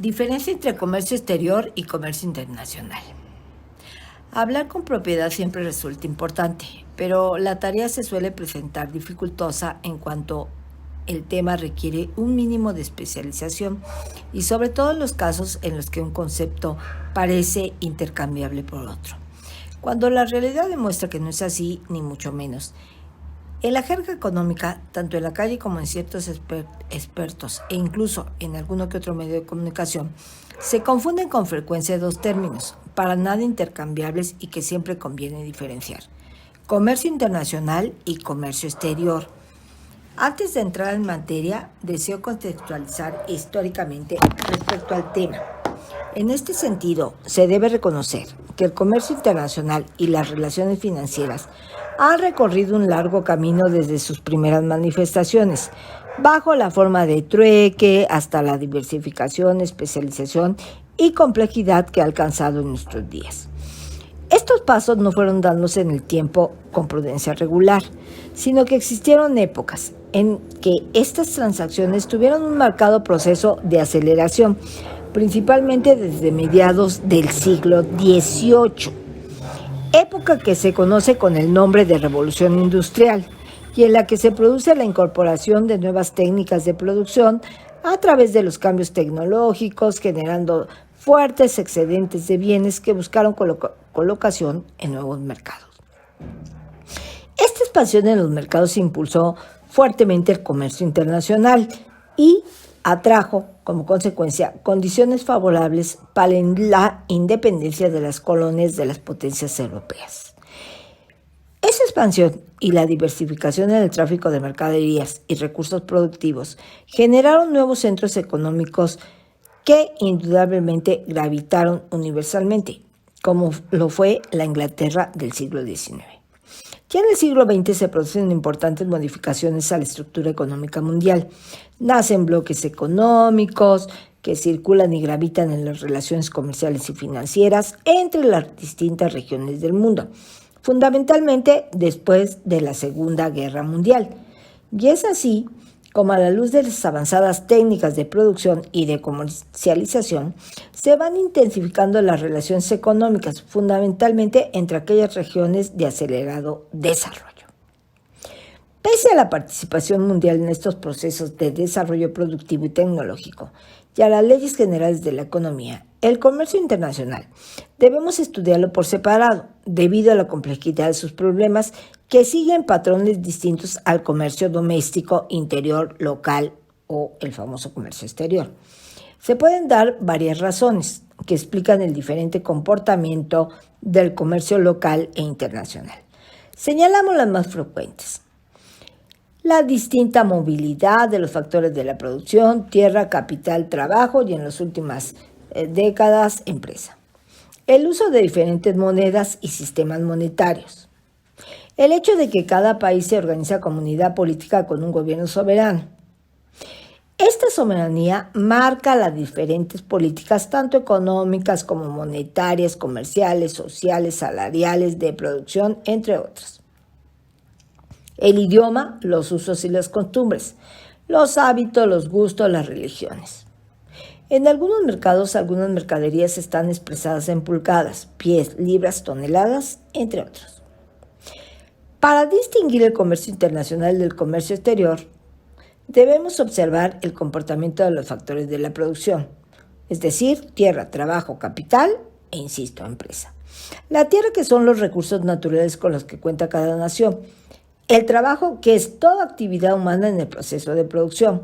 Diferencia entre comercio exterior y comercio internacional. Hablar con propiedad siempre resulta importante, pero la tarea se suele presentar dificultosa en cuanto el tema requiere un mínimo de especialización y sobre todo en los casos en los que un concepto parece intercambiable por otro. Cuando la realidad demuestra que no es así, ni mucho menos. En la jerga económica, tanto en la calle como en ciertos expertos e incluso en alguno que otro medio de comunicación, se confunden con frecuencia dos términos, para nada intercambiables y que siempre conviene diferenciar: comercio internacional y comercio exterior. Antes de entrar en materia, deseo contextualizar históricamente respecto al tema. En este sentido, se debe reconocer que el comercio internacional y las relaciones financieras han recorrido un largo camino desde sus primeras manifestaciones, bajo la forma de trueque hasta la diversificación, especialización y complejidad que ha alcanzado en nuestros días. Estos pasos no fueron dándose en el tiempo con prudencia regular, sino que existieron épocas en que estas transacciones tuvieron un marcado proceso de aceleración, principalmente desde mediados del siglo XVIII, época que se conoce con el nombre de Revolución Industrial y en la que se produce la incorporación de nuevas técnicas de producción a través de los cambios tecnológicos, generando fuertes excedentes de bienes que buscaron colocación en nuevos mercados. Esta expansión en los mercados impulsó fuertemente el comercio internacional y atrajo, como consecuencia, condiciones favorables para la independencia de las colonias de las potencias europeas. Esa expansión y la diversificación en el tráfico de mercaderías y recursos productivos generaron nuevos centros económicos que indudablemente gravitaron universalmente, como lo fue la Inglaterra del siglo XIX. Ya en el siglo XX se producen importantes modificaciones a la estructura económica mundial. Nacen bloques económicos que circulan y gravitan en las relaciones comerciales y financieras entre las distintas regiones del mundo, fundamentalmente después de la Segunda Guerra Mundial. Y es así como, a la luz de las avanzadas técnicas de producción y de comercialización, se van intensificando las relaciones económicas, fundamentalmente entre aquellas regiones de acelerado desarrollo. Pese a la participación mundial en estos procesos de desarrollo productivo y tecnológico y a las leyes generales de la economía, el comercio internacional debemos estudiarlo por separado, debido a la complejidad de sus problemas que siguen patrones distintos al comercio doméstico, interior, local o el famoso comercio exterior. Se pueden dar varias razones que explican el diferente comportamiento del comercio local e internacional. Señalamos las más frecuentes: la distinta movilidad de los factores de la producción, tierra, capital, trabajo y en las últimas décadas, empresa. El uso de diferentes monedas y sistemas monetarios. El hecho de que cada país se organiza como unidad política con un gobierno soberano. Esta soberanía marca las diferentes políticas, tanto económicas como monetarias, comerciales, sociales, salariales, de producción, entre otras. El idioma, los usos y las costumbres, los hábitos, los gustos, las religiones. En algunos mercados, algunas mercaderías están expresadas en pulgadas, pies, libras, toneladas, entre otros. Para distinguir el comercio internacional del comercio exterior, debemos observar el comportamiento de los factores de la producción, es decir, tierra, trabajo, capital e, insisto, empresa. La tierra, que son los recursos naturales con los que cuenta cada nación. El trabajo, que es toda actividad humana en el proceso de producción.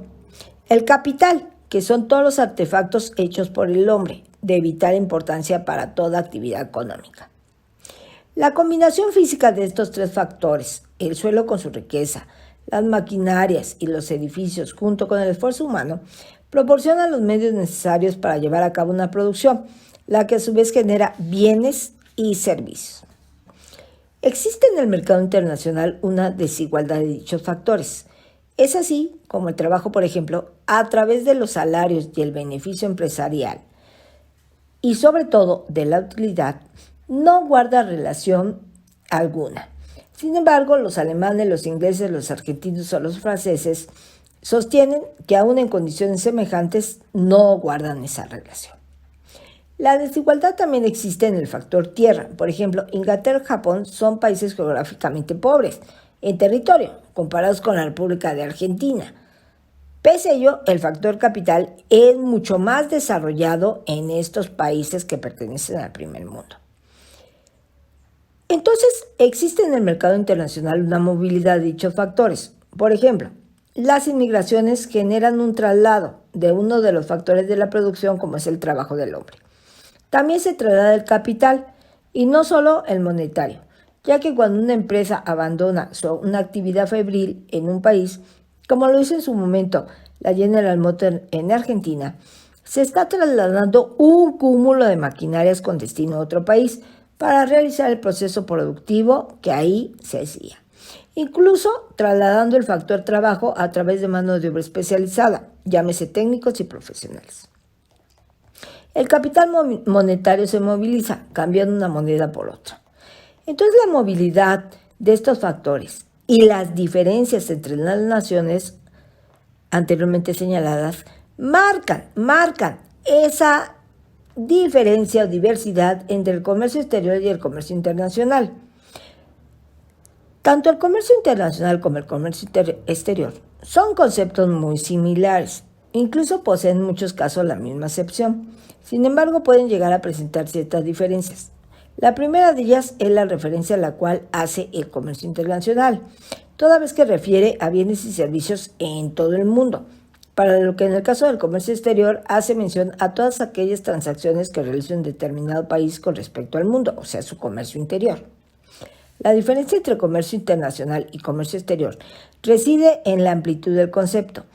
El capital, que son todos los artefactos hechos por el hombre, de vital importancia para toda actividad económica. La combinación física de estos tres factores, el suelo con su riqueza, las maquinarias y los edificios, junto con el esfuerzo humano, proporcionan los medios necesarios para llevar a cabo una producción, la que a su vez genera bienes y servicios. Existe en el mercado internacional una desigualdad de dichos factores. Es así como el trabajo, por ejemplo, a través de los salarios y el beneficio empresarial, y sobre todo de la utilidad, no guarda relación alguna. Sin embargo, los alemanes, los ingleses, los argentinos o los franceses sostienen que aún en condiciones semejantes no guardan esa relación. La desigualdad también existe en el factor tierra. Por ejemplo, Inglaterra y Japón son países geográficamente pobres en territorio, comparados con la República de Argentina. Pese a ello, el factor capital es mucho más desarrollado en estos países que pertenecen al primer mundo. Entonces, existe en el mercado internacional una movilidad de dichos factores. Por ejemplo, las inmigraciones generan un traslado de uno de los factores de la producción, como es el trabajo del hombre. También se traslada el capital, y no solo el monetario, ya que cuando una empresa abandona una actividad febril en un país, como lo hizo en su momento la General Motors en Argentina, se está trasladando un cúmulo de maquinarias con destino a otro país para realizar el proceso productivo que ahí se hacía. Incluso trasladando el factor trabajo a través de mano de obra especializada, llámese técnicos y profesionales. El capital monetario se moviliza, cambiando una moneda por otra. Entonces, la movilidad de estos factores y las diferencias entre las naciones anteriormente señaladas marcan esa diferencia o diversidad entre el comercio exterior y el comercio internacional. Tanto el comercio internacional como el comercio exterior son conceptos muy similares, incluso poseen en muchos casos la misma acepción. Sin embargo, pueden llegar a presentar ciertas diferencias. La primera de ellas es la referencia a la cual hace el comercio internacional, toda vez que refiere a bienes y servicios en todo el mundo, para lo que en el caso del comercio exterior hace mención a todas aquellas transacciones que realiza un determinado país con respecto al mundo, o sea, su comercio interior. La diferencia entre comercio internacional y comercio exterior reside en la amplitud del concepto.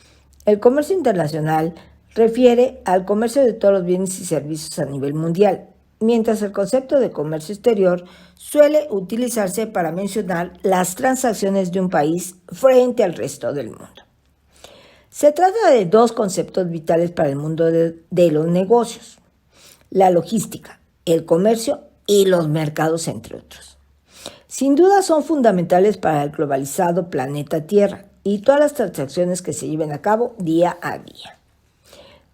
El comercio internacional refiere al comercio de todos los bienes y servicios a nivel mundial, mientras el concepto de comercio exterior suele utilizarse para mencionar las transacciones de un país frente al resto del mundo. Se trata de dos conceptos vitales para el mundo de los negocios: la logística, el comercio y los mercados, entre otros. Sin duda son fundamentales para el globalizado planeta Tierra y todas las transacciones que se lleven a cabo día a día.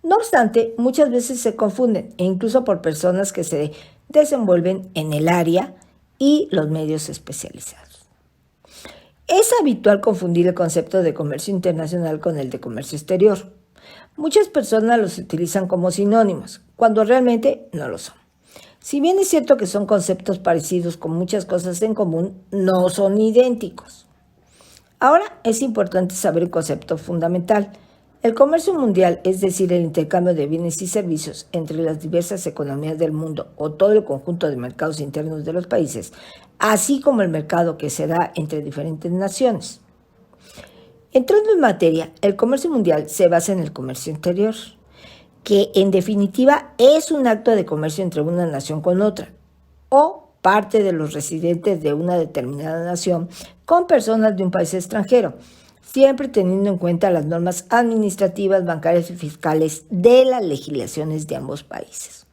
No obstante, muchas veces se confunden, e incluso por personas que se desenvuelven en el área y los medios especializados. Es habitual confundir el concepto de comercio internacional con el de comercio exterior. Muchas personas los utilizan como sinónimos, cuando realmente no lo son. Si bien es cierto que son conceptos parecidos con muchas cosas en común, no son idénticos. Ahora es importante saber el concepto fundamental. El comercio mundial, es decir, el intercambio de bienes y servicios entre las diversas economías del mundo o todo el conjunto de mercados internos de los países, así como el mercado que se da entre diferentes naciones. Entrando en materia, el comercio mundial se basa en el comercio exterior, que en definitiva es un acto de comercio entre una nación con otra, o parte de los residentes de una determinada nación con personas de un país extranjero, siempre teniendo en cuenta las normas administrativas, bancarias y fiscales de las legislaciones de ambos países.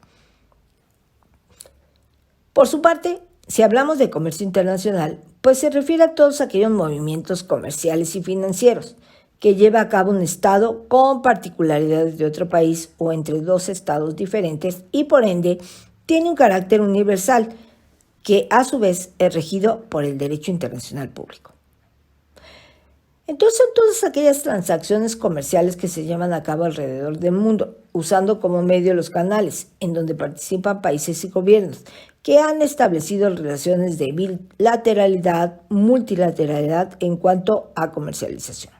Por su parte, si hablamos de comercio internacional, pues se refiere a todos aquellos movimientos comerciales y financieros que lleva a cabo un Estado con particularidades de otro país o entre dos estados diferentes y por ende tiene un carácter universal que a su vez es regido por el derecho internacional público. Entonces son todas aquellas transacciones comerciales que se llevan a cabo alrededor del mundo, usando como medio los canales en donde participan países y gobiernos que han establecido relaciones de bilateralidad, multilateralidad en cuanto a comercialización.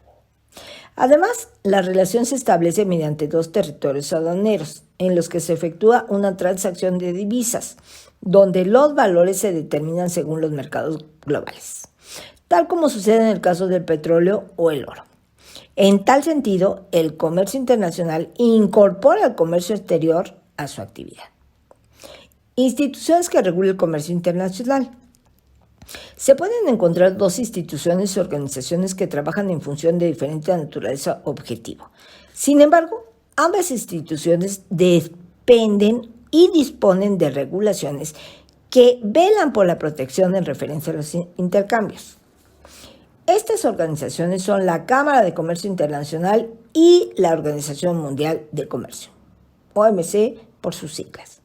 Además, la relación se establece mediante dos territorios aduaneros, en los que se efectúa una transacción de divisas, donde los valores se determinan según los mercados globales, tal como sucede en el caso del petróleo o el oro. En tal sentido, el comercio internacional incorpora el comercio exterior a su actividad. Instituciones que regulan el comercio internacional. Se pueden encontrar dos instituciones y organizaciones que trabajan en función de diferente naturaleza objetivo. Sin embargo, ambas instituciones dependen y disponen de regulaciones que velan por la protección en referencia a los intercambios. Estas organizaciones son la Cámara de Comercio Internacional y la Organización Mundial de Comercio, OMC por sus siglas.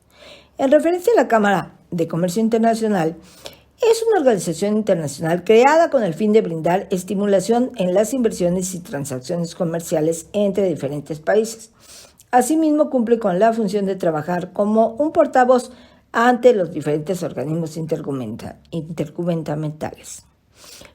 En referencia a la Cámara de Comercio Internacional, es una organización internacional creada con el fin de brindar estimulación en las inversiones y transacciones comerciales entre diferentes países. Asimismo, cumple con la función de trabajar como un portavoz ante los diferentes organismos intergubernamentales.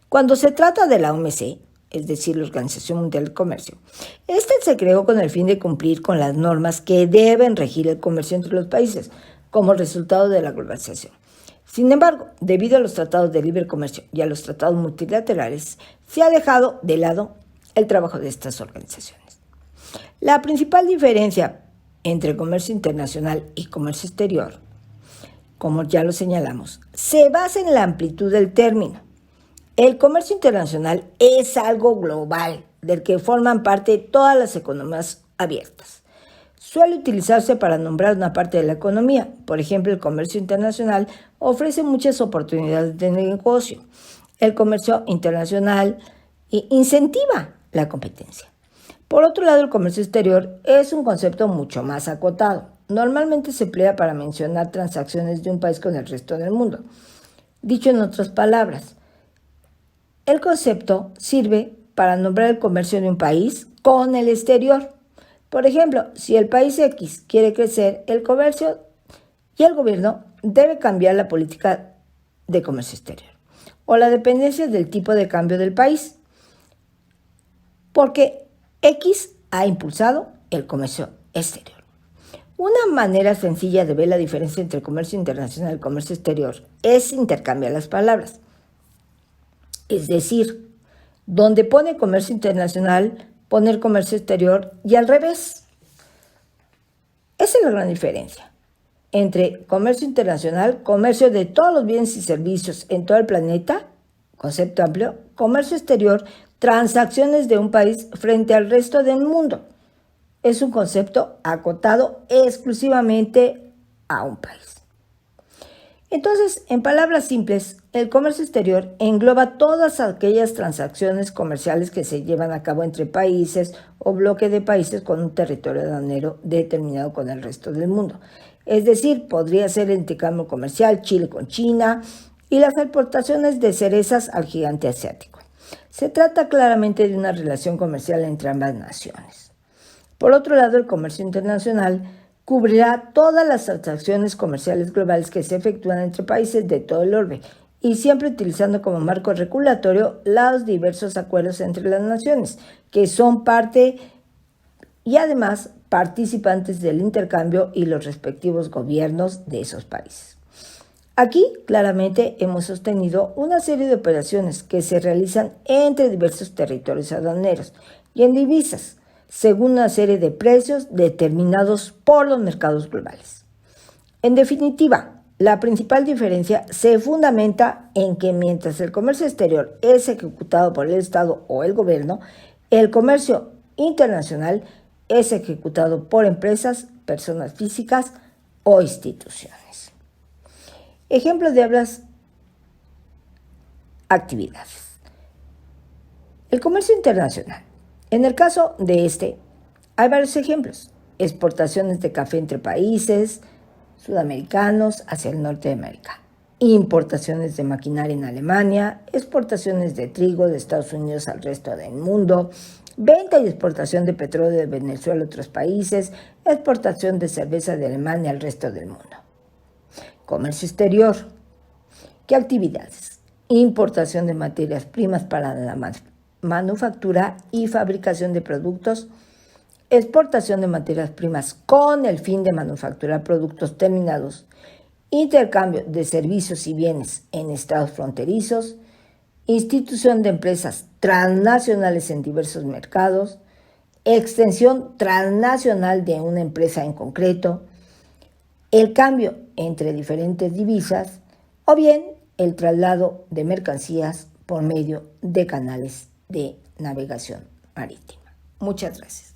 Cuando se trata de la OMC, es decir, la Organización Mundial del Comercio, esta se creó con el fin de cumplir con las normas que deben regir el comercio entre los países como resultado de la globalización. Sin embargo, debido a los tratados de libre comercio y a los tratados multilaterales, se ha dejado de lado el trabajo de estas organizaciones. La principal diferencia entre comercio internacional y comercio exterior, como ya lo señalamos, se basa en la amplitud del término. El comercio internacional es algo global, del que forman parte todas las economías abiertas. Suele utilizarse para nombrar una parte de la economía. Por ejemplo, el comercio internacional ofrece muchas oportunidades de negocio. El comercio internacional incentiva la competencia. Por otro lado, el comercio exterior es un concepto mucho más acotado. Normalmente se emplea para mencionar transacciones de un país con el resto del mundo. Dicho en otras palabras, el concepto sirve para nombrar el comercio de un país con el exterior. Por ejemplo, si el país X quiere crecer, el comercio y el gobierno debe cambiar la política de comercio exterior o la dependencia del tipo de cambio del país, porque X ha impulsado el comercio exterior. Una manera sencilla de ver la diferencia entre el comercio internacional y el comercio exterior es intercambiar las palabras. Es decir, donde pone comercio internacional, poner comercio exterior y al revés. Esa es la gran diferencia entre comercio internacional, comercio de todos los bienes y servicios en todo el planeta, concepto amplio, comercio exterior, transacciones de un país frente al resto del mundo. Es un concepto acotado exclusivamente a un país. Entonces, en palabras simples, el comercio exterior engloba todas aquellas transacciones comerciales que se llevan a cabo entre países o bloque de países con un territorio aduanero determinado con el resto del mundo. Es decir, podría ser el intercambio comercial Chile con China y las exportaciones de cerezas al gigante asiático. Se trata claramente de una relación comercial entre ambas naciones. Por otro lado, el comercio internacional cubrirá todas las transacciones comerciales globales que se efectúan entre países de todo el orbe y siempre utilizando como marco regulatorio los diversos acuerdos entre las naciones, que son parte y además participantes del intercambio y los respectivos gobiernos de esos países. Aquí claramente hemos sostenido una serie de operaciones que se realizan entre diversos territorios aduaneros y en divisas, según una serie de precios determinados por los mercados globales. En definitiva, la principal diferencia se fundamenta en que mientras el comercio exterior es ejecutado por el Estado o el gobierno, el comercio internacional es ejecutado por empresas, personas físicas o instituciones. Ejemplo de ambas actividades. El comercio internacional. En el caso de hay varios ejemplos. Exportaciones de café entre países sudamericanos hacia el norte de América. Importaciones de maquinaria en Alemania. Exportaciones de trigo de Estados Unidos al resto del mundo. Venta y exportación de petróleo de Venezuela a otros países. Exportación de cerveza de Alemania al resto del mundo. Comercio exterior. ¿Qué actividades? Importación de materias primas para la manufactura y fabricación de productos, exportación de materias primas con el fin de manufacturar productos terminados, intercambio de servicios y bienes en estados fronterizos, institución de empresas transnacionales en diversos mercados, extensión transnacional de una empresa en concreto, el cambio entre diferentes divisas o bien el traslado de mercancías por medio de canales de navegación marítima. Muchas gracias.